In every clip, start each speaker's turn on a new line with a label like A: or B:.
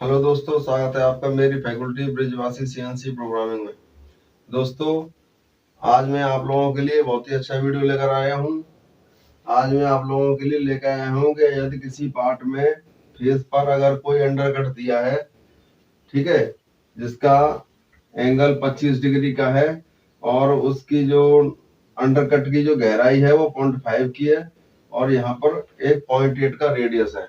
A: Hello दोस्तों, स्वागत है आपका मेरी फैकल्टी ब्रिजवासी सीएनसी प्रोग्रामिंग में। दोस्तों, आज मैं आप लोगों के लिए बहुत ही अच्छा वीडियो लेकर आया हूं। आज मैं आप लोगों के लिए लेकर आया हूं कि यदि किसी पार्ट में फेस पर अगर कोई अंडरकट दिया है, ठीक है, जिसका एंगल 25 डिग्री का है और उसकी जो अंडरकट की जो गहराई है वो 0.5 की है और यहाँ पर एक 0.8 का रेडियस है।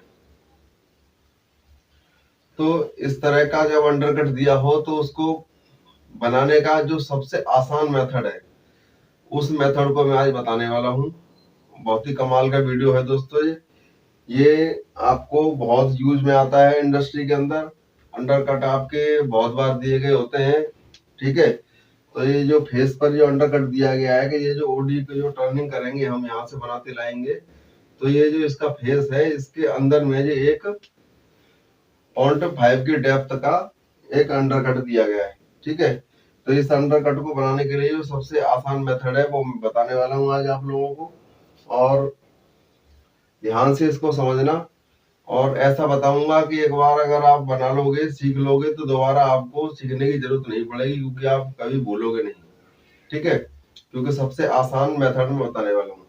A: तो इस तरह का जब अंडरकट दिया हो तो उसको बनाने का जो सबसे आसान मेथड है, उस मेथड को मैं आज बताने वाला हूँ। बहुत ही कमाल का वीडियो है दोस्तों। ये आपको बहुत यूज में आता है इंडस्ट्री के अंदर। अंडरकट आपके बहुत बार दिए गए होते हैं, ठीक है। तो ये जो फेस पर जो अंडरकट दिया गया है कि ये जो ओडी पे जो टर्निंग करेंगे हम यहाँ से बनाते लाएंगे, तो ये जो इसका फेस है इसके अंदर में जो एक 0.5 की डेप्थ का एक अंडरकट दिया गया है, ठीक है। तो इस अंडरकट को बनाने के लिए जो सबसे आसान मेथड है वो मैं बताने वाला हूँ आज आप लोगों को, और ध्यान से इसको समझना। और ऐसा बताऊंगा कि एक बार अगर आप बना लोगे, सीख लोगे, तो दोबारा आपको सीखने की जरूरत नहीं पड़ेगी, क्योंकि आप कभी भूलोगे नहीं, ठीक है। क्योंकि सबसे आसान मेथड में बताने वाला हूँ।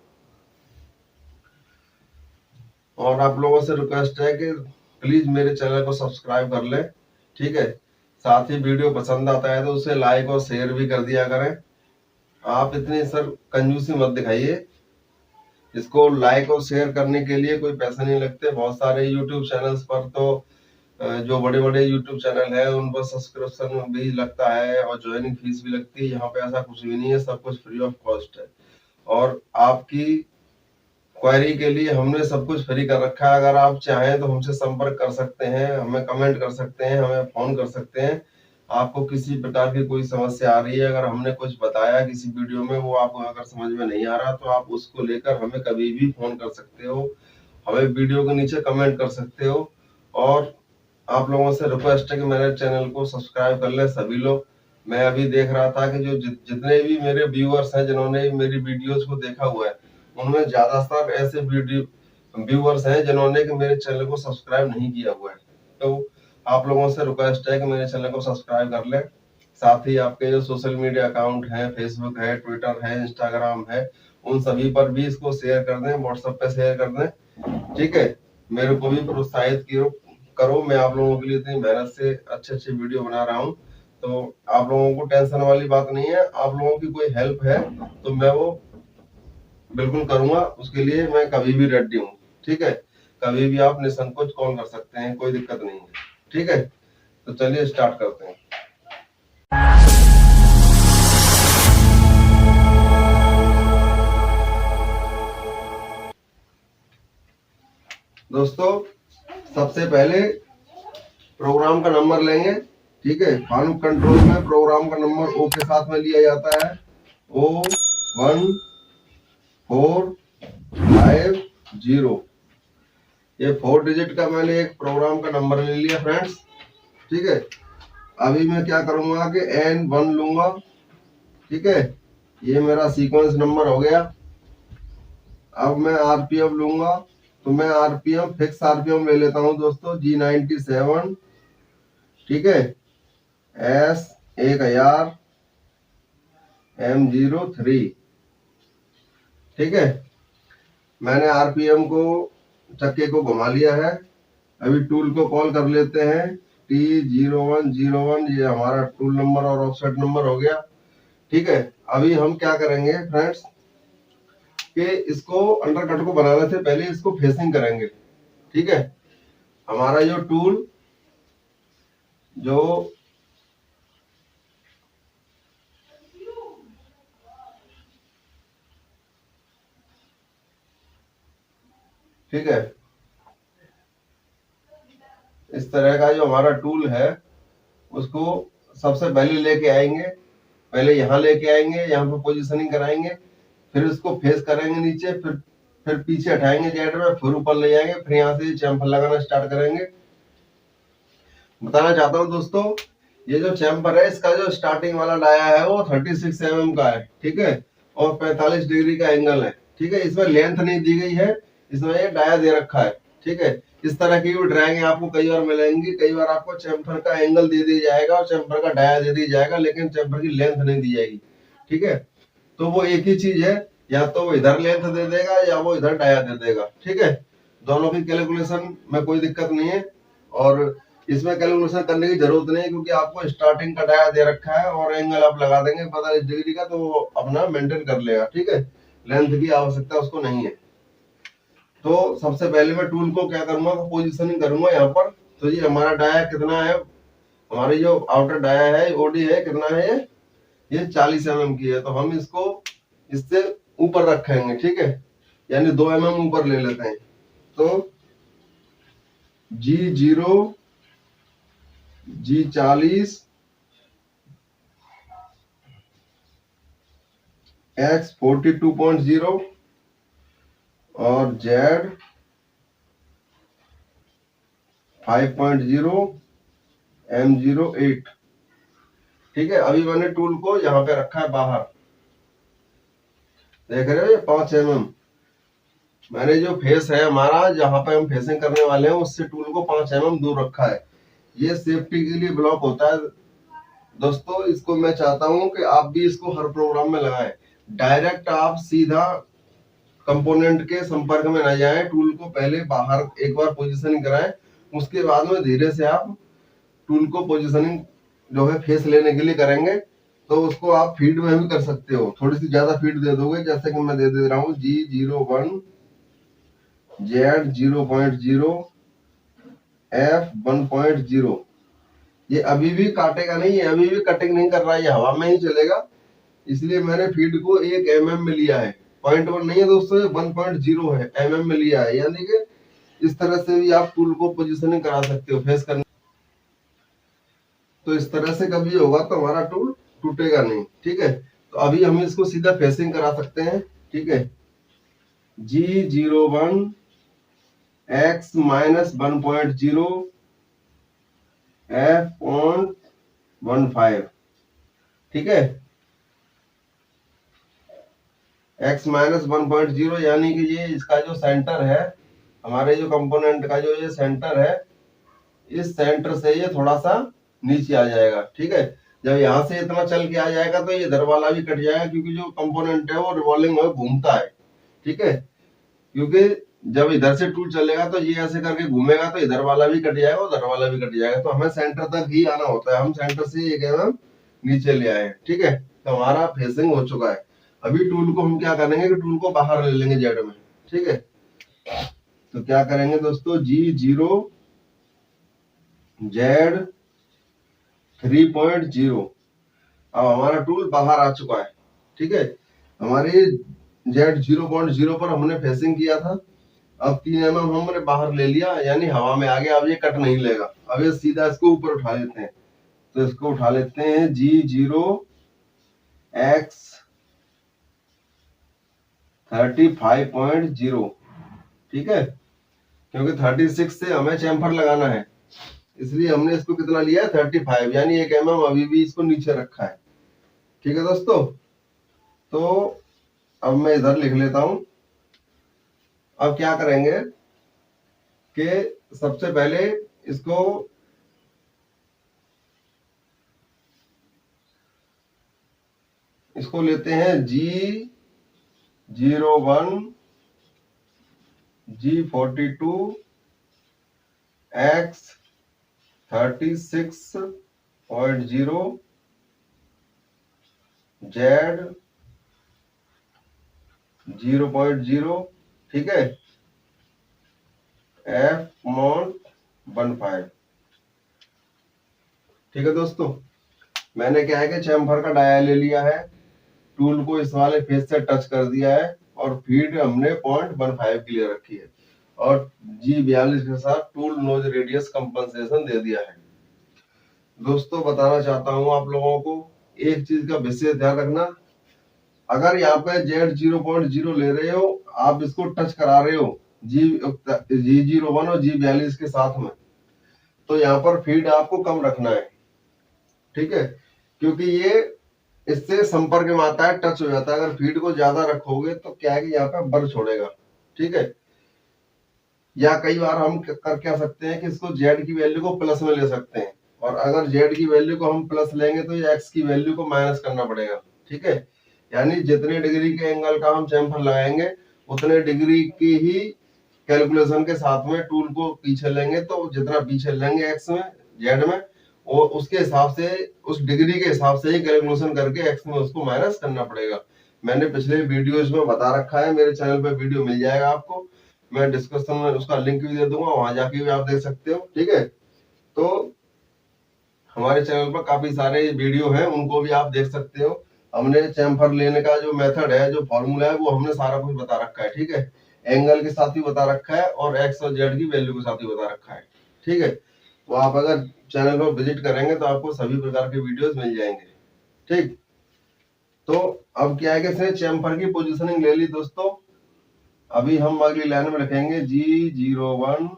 A: और आप लोगों से रिक्वेस्ट है कि प्लीज मेरे चैनल को सब्सक्राइब कर लें, ठीक है। साथ ही वीडियो पसंद आता है तो उसे लाइक और शेयर भी कर दिया करें। आप इतनी सर कंजूसी मत दिखाइए। इसको लाइक और शेयर करने के लिए कोई पैसे नहीं लगते। बहुत सारे यूट्यूब चैनल्स पर तो जो बड़े बड़े यूट्यूब चैनल है उन पर सब्सक्रिप्शन भी लगता है और ज्वाइनिंग फीस भी लगती है। यहाँ पे ऐसा कुछ भी नहीं है, सब कुछ फ्री ऑफ कॉस्ट है। और आपकी क्वेरी के लिए हमने सब कुछ फ्री कर रखा है। अगर आप चाहें तो हमसे संपर्क कर सकते हैं, हमें कमेंट कर सकते हैं, हमें फोन कर सकते हैं। आपको किसी प्रकार की कोई समस्या आ रही है, अगर हमने कुछ बताया किसी वीडियो में वो आपको अगर समझ में नहीं आ रहा, तो आप उसको लेकर हमें कभी भी फोन कर सकते हो, हमें वीडियो के नीचे कमेंट कर सकते हो। और आप लोगों से रिक्वेस्ट है कि मेरे चैनल को सब्सक्राइब कर ले सभी लोग। मैं अभी देख रहा था कि जो जितने भी मेरे व्यूअर्स हैं जिन्होंने मेरी वीडियोस को देखा हुआ है, उनमें ज्यादातर ऐसे वीडियो व्यूअर्स हैं जिन्होंने कि मेरे चैनल को सब्सक्राइब नहीं किया हुआ है। तो आप लोगों से रिक्वेस्ट है कि मेरे चैनल को सब्सक्राइब कर लें। साथ ही आपके जो सोशल मीडिया अकाउंट है, फेसबुक है, ट्विटर है, इंस्टाग्राम है, उन सभी पर भी इसको शेयर कर दें, व्हाट्सएप पे शेयर कर दें, ठीक है। मेरे को भी प्रोत्साहित करो। मैं आप लोगों के लिए इतनी मेहनत से अच्छे अच्छे वीडियो बना रहा हूँ, तो आप लोगों को टेंशन वाली बात नहीं है। आप लोगों की कोई हेल्प है तो मैं वो बिल्कुल करूंगा, उसके लिए मैं कभी भी रेडी हूँ, ठीक है। कभी भी आप निसंकोच कॉल कर सकते हैं, कोई दिक्कत नहीं है, ठीक है। तो चलिए स्टार्ट करते हैं। दोस्तों, सबसे पहले प्रोग्राम का नंबर लेंगे, ठीक है। फानुक कंट्रोल में प्रोग्राम का नंबर ओ के साथ में लिया जाता है, O1450। ये 4 डिजिट का मैंने एक प्रोग्राम का नंबर ले लिया फ्रेंड्स, ठीक है। अभी मैं क्या करूंगा कि N1 लूंगा, ठीक है। ये मेरा सीक्वेंस नंबर हो गया। अब मैं आरपीएम लूंगा, तो मैं आरपीएम फिक्स आरपीएम ले लेता हूं दोस्तों, G97, ठीक है, S1000 M03, ठीक है। मैंने आरपीएम को चक्के को घुमा लिया है। अभी टूल को कॉल कर लेते हैं, T0101, ये हमारा टूल नंबर और ऑफसेट नंबर हो गया, ठीक है। अभी हम क्या करेंगे फ्रेंड्स कि इसको अंडरकट को बनाने से पहले इसको फेसिंग करेंगे, ठीक है। हमारा जो टूल जो ठीक है, इस तरह का जो हमारा टूल है उसको सबसे पहले लेके आएंगे। पहले यहाँ लेके आएंगे, यहाँ पे पोजीशनिंग कराएंगे, फिर उसको फेस करेंगे नीचे, फिर पीछे हटाएंगे जेड में, फिर ऊपर ले जाएंगे, फिर यहाँ से चैम्फर लगाना स्टार्ट करेंगे। बताना चाहता हूँ दोस्तों, ये जो चैम्फर है इसका जो स्टार्टिंग वाला डाया है वो 36 mm का है, ठीक है, और 45 डिग्री का एंगल है, ठीक है। इसमें लेंथ नहीं दी गई है, इसमें ये डाया दे रखा है, ठीक है। इस तरह की भी ड्राइंग आपको कई बार मिलेंगी। कई बार आपको चैम्फर का एंगल दे दिया जाएगा और चैम्फर का डाया दे दिया जाएगा, लेकिन चैम्फर की लेंथ नहीं दी जाएगी। ठीक है, तो वो एक ही चीज है, या तो वो इधर लेंथ दे देगा या वो इधर डाया दे देगा। ठीक है, दोनों की कैलकुलेशन में कोई दिक्कत नहीं है, और इसमें कैलकुलेशन करने की जरूरत नहीं है, क्योंकि आपको स्टार्टिंग का डाया दे रखा है और एंगल आप लगा देंगे 45 डिग्री का, तो वो अपना मेंटेन कर लेगा। ठीक है, लेंथ की आवश्यकता उसको नहीं है। तो सबसे पहले मैं टूल को क्या करूंगा, पोजिशनिंग करूंगा यहाँ पर। तो ये हमारा डाया कितना है, हमारी जो आउटर डाया है ओडी है कितना है, ये 40 mm की है। तो हम इसको इससे ऊपर रखेंगे। ठीक है, यानी 2 mm ऊपर ले लेते हैं। तो G0, G40, X 42.0 और Z 5.0 M08। ठीक है, अभी मैंने टूल को यहाँ पे रखा है बाहर, देख रहे हो ये 5 mm। मैंने जो फेस है हमारा, जहां पे हम फेसिंग करने वाले हैं, उससे टूल को 5 mm दूर रखा है। ये सेफ्टी के लिए ब्लॉक होता है दोस्तों। इसको मैं चाहता हूं कि आप भी इसको हर प्रोग्राम में लगाएं। डायरेक्ट आप सीधा कंपोनेंट के संपर्क में न जाएं, टूल को पहले बाहर एक बार पोजीशनिंग कराएं, उसके बाद में धीरे से आप टूल को पोजीशनिंग जो है फेस लेने के लिए करेंगे। तो उसको आप फीड में भी कर सकते हो, थोड़ी सी ज्यादा फीड दे दोगे, जैसे कि मैं दे रहा हूँ G01, Z 0.0, F 1.0। ये अभी भी काटेगा नहीं है, अभी भी कटिंग नहीं कर रहा है, ये हवा में ही चलेगा। इसलिए मैंने फीड को 1 mm में लिया है, 0.1 नहीं है दोस्तों, 1.0 है, mm में लिया है। यानी कि इस तरह से भी आप टूल को पोजीशनिंग करा सकते हो फेस करने। तो इस तरह से कभी होगा तो हमारा टूल टूटेगा नहीं। ठीक है, तो अभी हम इसको सीधा फेसिंग करा सकते हैं। ठीक है, G01, X -1.0, F.15। ठीक है, X -1.0 यानी कि ये इसका जो सेंटर है, हमारे जो कंपोनेंट का जो ये सेंटर है, इस सेंटर से ये थोड़ा सा नीचे आ जाएगा। ठीक है, जब यहाँ से इतना चल के आ जाएगा तो ये इधर वाला भी कट जाएगा, क्योंकि जो कंपोनेंट है वो रिवॉल्विंग में घूमता है। ठीक है, क्योंकि जब इधर से टूल चलेगा तो ये ऐसे करके घूमेगा, तो इधर वाला भी कट जाएगा, उधर वाला भी कट जाएगा। तो हमें सेंटर तक ही आना होता है, हम सेंटर से 1 mm नीचे ले आए। ठीक है, तो हमारा फेसिंग हो चुका है। अभी टूल को हम क्या करेंगे कि टूल को बाहर ले लेंगे जेड में। ठीक है, तो क्या करेंगे दोस्तों, G0, Z 3.0। अब हमारा टूल बाहर आ चुका है। ठीक है, हमारे Z 0.0 पर हमने फेसिंग किया था। अब 3 mm हमने बाहर ले लिया, यानी हवा में आ गया। अब ये कट नहीं लेगा। अब ये सीधा इसको ऊपर उठा लेते हैं। तो इसको उठा लेते हैं G0, X 35.0। ठीक है, क्योंकि 36 से हमें चैम्फर लगाना है, इसलिए हमने इसको कितना लिया है, 35, यानी 1 mm अभी भी इसको नीचे रखा है। ठीक है दोस्तों, तो अब मैं इधर लिख लेता हूं। अब क्या करेंगे कि सबसे पहले इसको लेते हैं G01, G42, X 36.0, Z 0.0। ठीक है, F.15। ठीक है दोस्तों, मैंने क्या है कि चैम्फर का डाया ले लिया है, टूल को इस वाले फेस से टच कर दिया है, और फीड हमने 0.15 की ले रखी है, और G42 के साथ टूल नोज रेडियस कंपनसेशन दे दिया है। दोस्तों बताना चाहता हूं आप लोगों को, एक चीज का विशेष ध्यान रखना। अगर यहाँ पे Z 0.0 ले रहे हो, आप इसको टच करा रहे हो G01 और G42 के साथ में, तो यहाँ पर फीड आपको कम रखना है। ठीक है, क्योंकि ये इससे संपर्क में आता है, टच हो जाता है। अगर फीड को ज्यादा रखोगे तो क्या है कि यहाँ पे बर छोड़ेगा। ठीक है, या कई बार हम कर क्या सकते हैं कि इसको जेड की वैल्यू को प्लस में ले सकते हैं, और अगर जेड की वैल्यू को हम प्लस लेंगे तो ये एक्स की वैल्यू को माइनस करना पड़ेगा। ठीक है, यानी जितने डिग्री के एंगल का हम चैम्फर लगाएंगे उतने डिग्री की ही कैलकुलेशन के साथ में टूल को पीछे लेंगे, तो जितना पीछे लेंगे एक्स में जेड में, और उसके हिसाब से उस डिग्री के हिसाब से ही कैलकुलेशन करके एक्स में उसको माइनस करना पड़ेगा। मैंने पिछले वीडियोज में बता रखा है, मेरे चैनल पे वीडियो मिल जाएगा आपको, मैं डिस्क्रिप्शन में उसका लिंक भी दे दूंगा, वहां जाके भी आप देख सकते हो। ठीक है, तो हमारे चैनल पर काफी सारे वीडियो हैं, उनको भी आप देख सकते हो। हमने चैम्फर लेने का जो मेथड है, जो फॉर्मूला है, वो हमने सारा कुछ बता रखा है। ठीक है, एंगल के साथ ही बता रखा है और एक्स और जेड की वैल्यू के साथ ही बता रखा है। ठीक है, तो आप अगर चैनल पर विजिट करेंगे तो आपको सभी प्रकार के वीडियोस मिल जाएंगे। ठीक, तो अब क्या है कि इसने चैम्फर की पोजीशनिंग ले ली दोस्तों। अभी हम अगली लाइन में लिखेंगे G01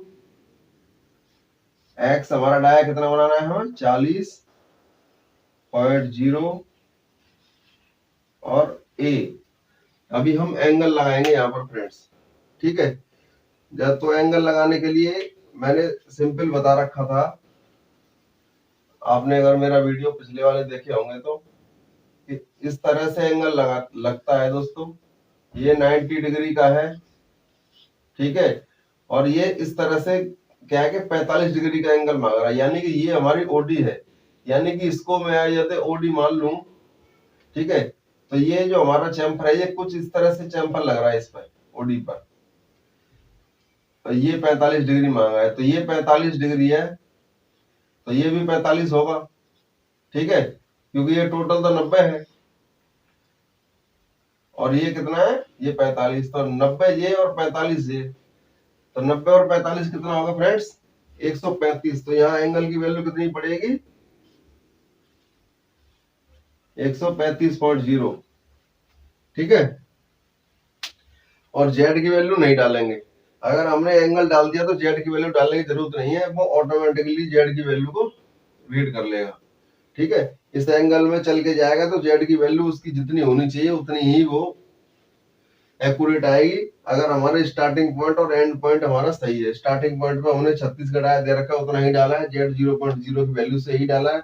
A: एक्स, हमारा डाया कितना बनाना है हमें 40.0 और ए। अभी हम एंगल लगाएंगे यहाँ पर फ्रेंड्स। ठीक है, जब तो एंगल लगाने के लिए मैंने सिंपल बता रखा था, आपने अगर मेरा वीडियो पिछले वाले देखे होंगे तो इस तरह से एंगल लगता है दोस्तों। ये 90 डिग्री का है। ठीक है, और ये इस तरह से क्या है कि 45 डिग्री का एंगल मांग रहा है, यानी कि ये हमारी ओडी है, यानी कि इसको मैं जैसे ओडी मान लूं। ठीक है, तो ये जो हमारा चैम्फर है ये कुछ इस तरह से चैम्फर लग रहा है इस पर, ओडी पर। तो ये 45 डिग्री मांगा है, तो ये 45 डिग्री है, तो ये भी 45 होगा। ठीक है, क्योंकि ये टोटल तो 90 है और ये कितना है, ये 45, तो 90 ये और 45 ये, तो 90 और 45 कितना होगा फ्रेंड्स 135। तो यहाँ एंगल की वैल्यू कितनी पड़ेगी 135.0। ठीक है, और जेड की वैल्यू नहीं डालेंगे। अगर हमने एंगल डाल दिया तो जेड की वैल्यू डालने की जरूरत नहीं है, वो ऑटोमेटिकली जेड की वैल्यू को रीड कर लेगा। ठीक है, इस एंगल में चल के जाएगा तो जेड की वैल्यू उसकी जितनी होनी चाहिए उतनी ही वो एक्यूरेट आएगी। अगर हमारे स्टार्टिंग पॉइंट और एंड पॉइंट हमारा सही है, स्टार्टिंग पॉइंट पे हमने 36 का डाया दे रखा है, उतना ही डाला है, जेड 0.0 की वैल्यू से ही डाला है,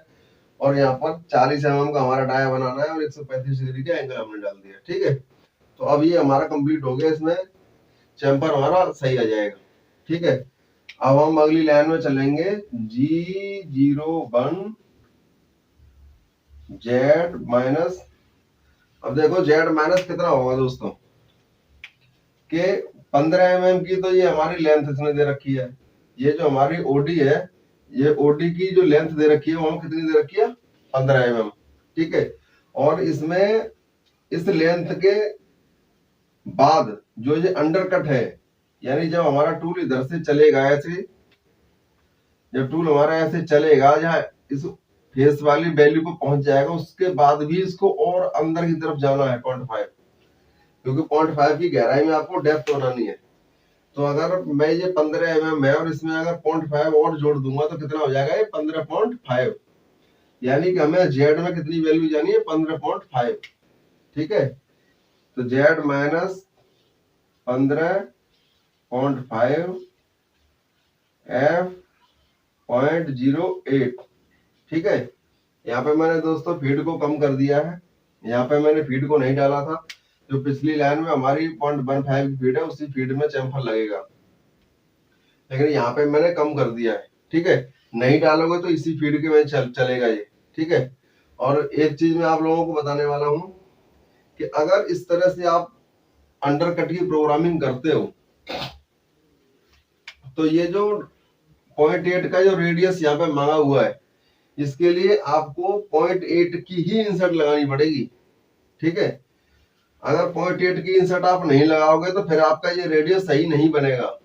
A: और यहाँ पर 40 mm का हमारा डाया बनाना है और 135 डिग्री का एंगल हमने डाल दिया। ठीक है, तो अब ये हमारा कंप्लीट हो गया, इसमें चैम्फर हमारा सही आ जाएगा। ठीक है, अब हम अगली लाइन में चलेंगे G01 जेड माइनस। अब देखो जेड माइनस कितना होगा दोस्तों कि 15 mm की तो ये हमारी लेंथ इसने दे रखी है। ये जो हमारी ओडी है, ये ओडी की जो लेंथ दे रखी है वो कितनी दे रखी है 15 mm। ठीक है, और इसमें इस लेंथ के बाद जो ये अंडरकट है, यानी जब हमारा टूल इधर से चलेगा ऐसे, जब टूल हमारा ऐसे चलेगा जहाँ इस फेस वाली वैल्यू को पहुंच जाएगा, उसके बाद भी इसको और अंदर की तरफ जाना है 0.5, क्योंकि 0.5 की गहराई में आपको डेप्थ बनानी है। तो अगर मैं ये 15 mm है और इसमें अगर 0.5 और जोड़ दूंगा तो कितना हो जाएगा ये 15.5, यानी कि हमें जेड में कितनी वैल्यू जानी है 15.5। ठीक है, तो जेड माइनस 15.5 f.08। ठीक है, यहाँ पे मैंने दोस्तों फीड को कम कर दिया है, यहाँ पे मैंने फीड को नहीं डाला था। जो पिछली लाइन में हमारी 0.15 की फीड है उसी फीड में चैम्फर लगेगा, लेकिन यहाँ पे मैंने कम कर दिया है। ठीक है, नहीं डालोगे तो इसी फीड के में चलेगा ये। ठीक है, और एक चीज मैं आप लोगों को बताने वाला हूं कि अगर इस तरह से आप अंडरकट की प्रोग्रामिंग करते हो तो ये जो 0.8 का जो रेडियस यहाँ पे मांगा हुआ है, इसके लिए आपको 0.8 की ही इंसर्ट लगानी पड़ेगी। ठीक है, अगर 0.8 की इंसर्ट आप नहीं लगाओगे तो फिर आपका ये रेडियस सही नहीं बनेगा।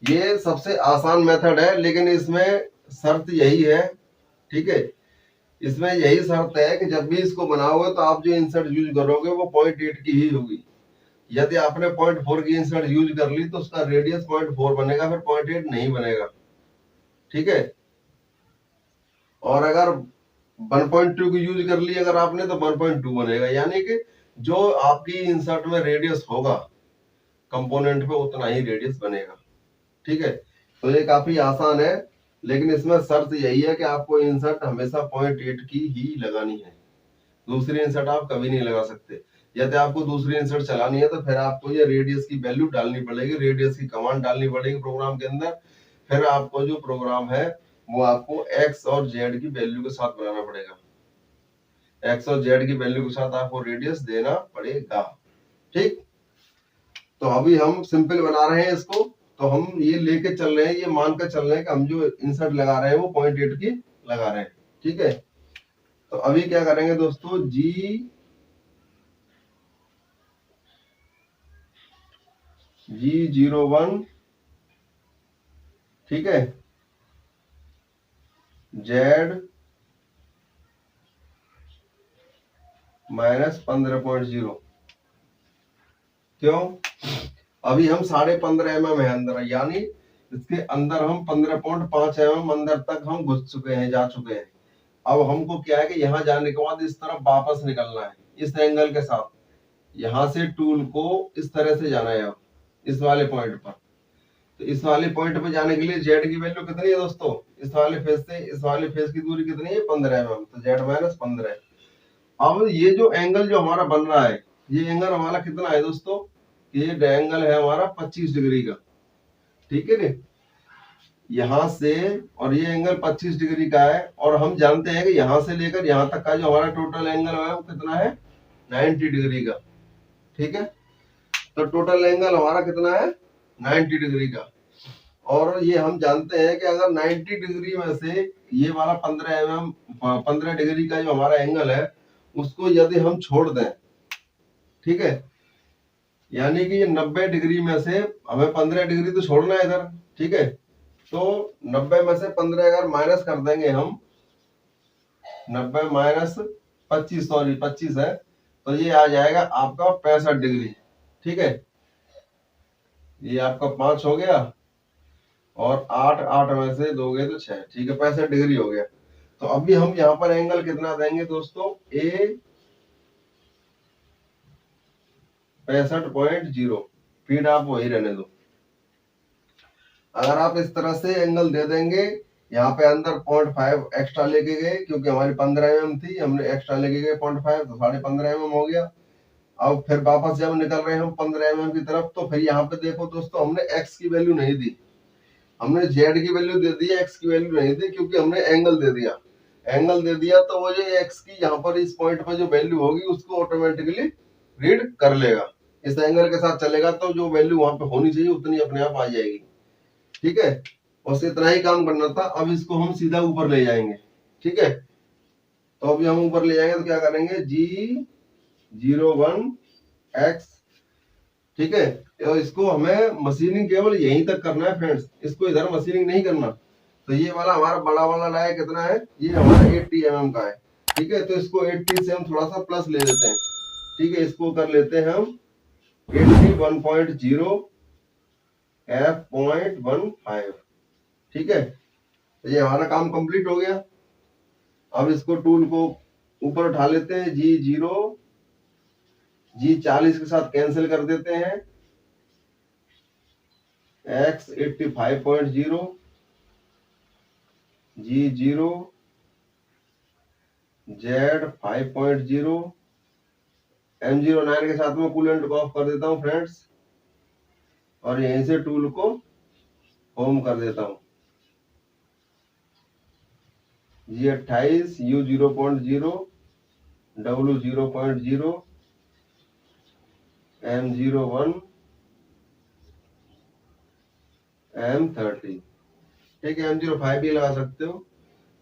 A: ये सबसे आसान मेथड है, लेकिन इसमें शर्त यही है। ठीक है, इसमें यही शर्त है कि जब भी इसको बनाओगे तो आप जो इंसर्ट यूज करोगे वो 0.8 की ही होगी। यदि आपने 0.4 की इंसर्ट यूज कर ली तो उसका रेडियस 0.4 बनेगा, फिर 0.8 नहीं बनेगा। ठीक है, और अगर 1.2 की यूज कर ली अगर आपने तो 1.2 बनेगा, यानी कि जो आपकी इंसर्ट में रेडियस होगा कंपोनेंट पे उतना ही रेडियस बनेगा। ठीक है, तो ये काफी आसान है, लेकिन इसमें शर्त यही है कि आपको इंसर्ट हमेशा 0.8 की ही लगानी है, दूसरी इंसर्ट आप कभी नहीं लगा सकते। यदि आपको दूसरी इंसर्ट चलानी है तो फिर आपको ये रेडियस की वैल्यू डालनी पड़ेगी, रेडियस की कमांड डालनी पड़ेगी प्रोग्राम के अंदर। फिर आपको जो प्रोग्राम है वो आपको एक्स और जेड की वैल्यू के साथ बनाना पड़ेगा, एक्स और जेड की वैल्यू के साथ आपको रेडियस देना पड़ेगा। ठीक, तो अभी हम सिंपल बना रहे हैं इसको, तो हम ये लेके चल रहे हैं, ये मान कर चल रहे हैं कि हम जो इंसर्ट लगा रहे हैं वो 0.8 की लगा रहे हैं। ठीक है, तो अभी क्या करेंगे दोस्तों, G01, ठीक है, Z -15.0, क्यों, अभी हम 15.5 mm है अंदर, यानी इसके अंदर हम 15.5 mm अंदर तक हम घुस चुके हैं, जा चुके हैं। अब हमको क्या है कि यहाँ जाने के बाद इस तरफ वापस निकलना है इस एंगल के साथ, यहाँ से टूल को इस तरह से जाना है इस वाले पॉइंट पर। तो इस वाले पॉइंट पर जाने के लिए जेड की वैल्यू कितनी है दोस्तों, इस वाले फेस से इस वाले फेस की दूरी कितनी है, 15 mm, तो जेड -15। अब ये जो एंगल जो हमारा बन रहा है, ये एंगल हमारा कितना है दोस्तों, ये एंगल है हमारा 25 डिग्री का। ठीक है, यहां से और ये एंगल 25 डिग्री का है, और हम जानते हैं कि यहां से लेकर यहां तक का जो हमारा टोटल एंगल है वो कितना है, 90 डिग्री का। ठीक है, तो टोटल एंगल हमारा कितना है, 90 डिग्री का। और ये हम जानते हैं कि अगर 90 डिग्री में से ये वाला 15 डिग्री का जो हमारा एंगल है उसको यदि हम छोड़ दें, ठीक है, यानी कि ये 90 डिग्री में से हमें 15 डिग्री तो छोड़ना है इधर। ठीक है, तो 90 में से 15 अगर माइनस कर देंगे हम, 90 माइनस 25, सॉरी 25 है, तो ये आ जाएगा आपका 65 डिग्री। ठीक है, ये आपका 5 हो गया, और 8 में से दोगे तो 6, ठीक है, 65 डिग्री हो गया। तो अभी हम यहाँ पर एंगल कितना देंगे दोस्तों, ए 65.0, फीड आप वही रहने दो। अगर आप इस तरह से एंगल दे देंगे, यहाँ पे अंदर 0.5 एक्स्ट्रा लेके गए, क्योंकि हमारी 15 mm थी, हमने एक्स्ट्रा लेके गए 0.5, तो 15.5 mm हो गया। अब फिर वापस जब निकल रहे हैं हम 15 mm की तरफ, तो फिर यहाँ पे देखो दोस्तों, हमने x की वैल्यू नहीं दी, हमने z की वैल्यू दे दी, x की वैल्यू नहीं दी, क्योंकि हमने एंगल दे दिया। एंगल दे दिया तो वो जो x की यहाँ पर इस पॉइंट पर जो वैल्यू होगी उसको ऑटोमेटिकली रीड कर लेगा, इस एंगल के साथ चलेगा, तो जो वैल्यू वहां पे होनी चाहिए उतनी अपने आप आ जाएगी। ठीक है, बस इतना ही काम करना था। अब इसको हम सीधा ऊपर ले जाएंगे। ठीक है, तो अभी हम ऊपर ले जाएंगे तो क्या करेंगे, G01X, ठीक है, तो इसको हमें मशीनिंग केवल यहीं तक करना है फ्रेंड्स, इसको इधर मशीनिंग नहीं करना। तो ये वाला हमारा बड़ा वाला लाया कितना है, ये हमारा 80 mm का है। ठीक है, तो इसको 80 से हम थोड़ा सा प्लस ले लेते हैं। ठीक है, इसको कर लेते हैं हम 81.0 f.15। ठीक है, तो ये हमारा काम कंप्लीट हो गया। अब इसको टूल को ऊपर उठा लेते हैं, G40 के साथ कैंसिल कर देते हैं, X 85.0, G0, Z 5.0, M09 के साथ में कूलेंट को ऑफ कर देता हूं फ्रेंड्स, और यहीं से टूल को होम कर देता हूं। G28, U 0.0, W 0.0, M01, M30। ठीक है, M05 भी लगा सकते हो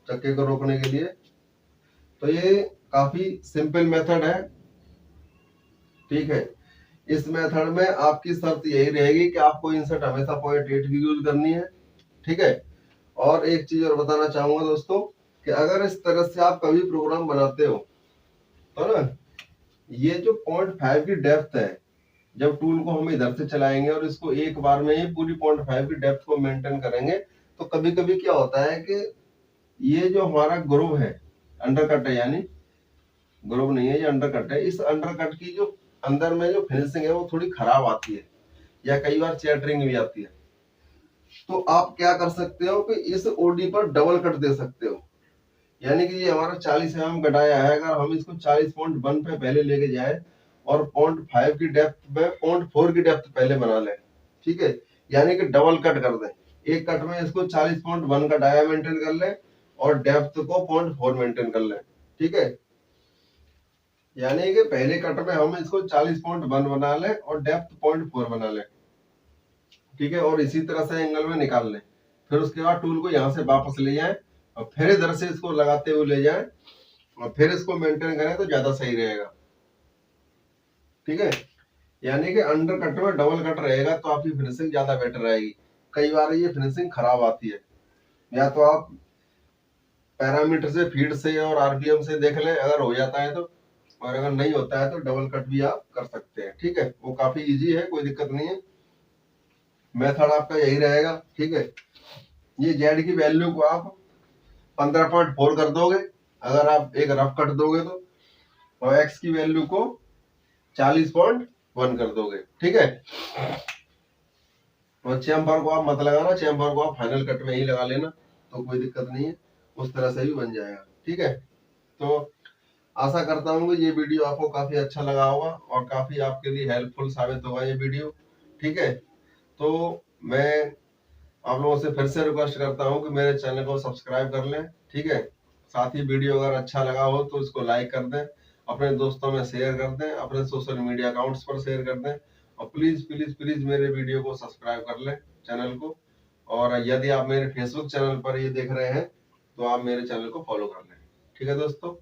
A: चक्के को रोकने के लिए। तो ये काफी सिंपल मेथड है। ठीक है, इस मेथड में आपकी शर्त यही रहेगी कि आपको इंसर्ट हमेशा 0.8 की यूज करनी है। ठीक है, और एक चीज और बताना चाहूंगा दोस्तों, कि अगर इस तरह से आप कभी प्रोग्राम बनाते हो तो ना, ये जो 0.5 की डेप्थ है, जब टूल को हम इधर से चलाएंगे और इसको एक बार में ही पूरी 0.5 की डेप्थ को मेंटेन करेंगे, तो कभी कभी क्या होता है कि ये जो हमारा ग्रूव है, अंडरकट है, यानी ग्रूव नहीं है, ये अंडरकट है, इस अंडरकट की जो अंदर में जो फिनिशिंग है वो थोड़ी खराब आती है, या कई बार चैटरिंग भी आती है। तो आप क्या कर सकते हो कि इस ओडी पर डबल कट दे सकते हो। यानी कि ये हमारा 40 mm कटाया है, अगर हम इसको 40.1 पे पहले लेके जाए और 0.5 की डेप्थ में 0.4 की डेप्थ पहले बना लें, ठीक है, यानी कि डबल कट कर दें। एक कट में इसको 40.1 का डाया मेंटेन कर लें और डेप्थ को 0.4 मेंटेन कर लें, ठीक है। यानी कि पहले कट में हम इसको 40.1 बना लें और डेप्थ 0.4 बना लें, ठीक है, और इसी तरह से एंगल में निकाल लें। फिर उसके बाद टूल को यहाँ से वापस ले जाएं और फिर इधर से इसको लगाते हुए ले जाएं और फिर इसको मेंटेन करें तो ज्यादा सही रहेगा, ठीक है। यानी कि अंडर कट में डबल कट रहेगा तो आपकी फिनिशिंग ज्यादा बेटर रहेगी। कई बार ये फिनिशिंग खराब आती है, या तो आप पैरामीटर से, फीड से और आरपीएम से देख लें अगर हो जाता है तो, और अगर नहीं होता है तो डबल कट भी आप कर सकते हैं, ठीक है। वो काफी इजी है, कोई दिक्कत नहीं है। मेथड आपका यही रहेगा, ठीक है। ये जेड की वैल्यू को आप 15.4 कर दोगे अगर आप एक रफ कट दोगे तो, और एक्स की वैल्यू को 40.1 कर दोगे, ठीक है। और चेम्बर को आप मत लगाना, चेम्बर को आप फाइनल कट में ही लगा लेना, तो कोई दिक्कत नहीं है, उस तरह से भी बन जाएगा, ठीक है। तो आशा करता हूँ कि ये वीडियो आपको काफी अच्छा लगा होगा और काफी आपके लिए हेल्पफुल साबित होगा ये वीडियो, ठीक है। तो मैं आप लोगों से फिर से रिक्वेस्ट करता हूँ कि मेरे चैनल को सब्सक्राइब कर लें, ठीक है। साथ ही वीडियो अगर अच्छा लगा हो तो इसको लाइक कर दें, अपने दोस्तों में शेयर कर दें, अपने सोशल मीडिया अकाउंट्स पर शेयर कर दें, और प्लीज प्लीज प्लीज मेरे वीडियो को सब्सक्राइब कर लें, चैनल को। और यदि आप मेरे फेसबुक चैनल पर ये देख रहे हैं तो आप मेरे चैनल को फॉलो कर लें, ठीक है दोस्तों।